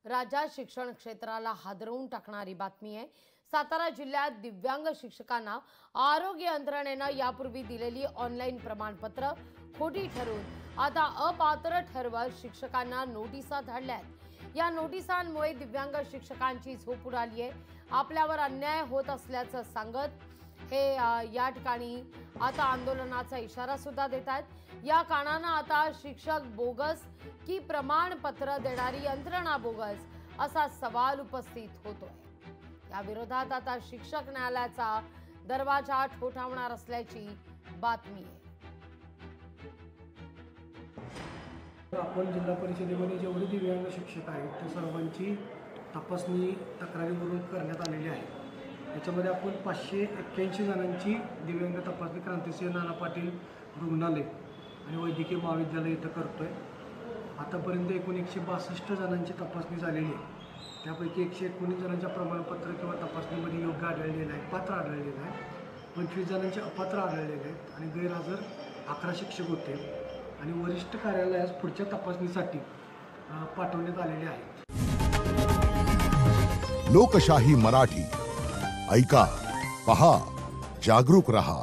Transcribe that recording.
राज्यात शिक्षण क्षेत्राला हादरवून टाकणारी बातमी आहे। सातारा जिल्ह्यात दिव्यांग शिक्षकांना आरोग्य यंत्रणेने यापूर्वी दिलेली ऑनलाईन प्रमाणपत्र खोटी ठरवून आता अपात्र ठरवत शिक्षकांना नोटिसा धाडल्यात। या नोटिसांमुळे दिव्यांग शिक्षकांची झोप उडाली आहे। आपल्यावर अन्याय होत असल्याचं सांगत हे या ठिकाणी आता आंदोलनाचा इशारा सुद्धा देतात। या कारणाने आता शिक्षक बोगस की प्रमाणपत्र देणारी यंत्रणा बोगस असा सवाल उपस्थित होतोय। या विरोधात आता शिक्षक न्यायालयाचा दरवाजा ठोठावणार असल्याची बातमी आहे। आपण जिल्हा परिषदेमध्ये जेवढे दिव्यांग शिक्षक आहेत त्या सर्वांची तपासणी तक्रारीवरून करण्यात आलेली आहे। याच्यामध्ये आपण 581 जणांची दिव्यांग तपासणी क्रांतिसिंह नाना पाटील रुग्णालय आणि वैद्यकीय महाविद्यालय इथं करतोय। आतापर्यंत एकूण 162 जणांची तपासणी झालेली आहे। त्यापैकी 119 जणांच्या प्रमाणपत्र किंवा तपासणीमध्ये योग्य आढळलेलं आहे, पात्र आढळलेलं आहे। 25 जणांचे अपात्र आढळलेले आहेत आणि गैरहजर 11 शिक्षक होते आणि वरिष्ठ कार्यालयास पुढच्या तपासणीसाठी पाठवण्यात आलेले आहेत। लोकशाही मराठी ऐका, पहा, जागरूक रहा।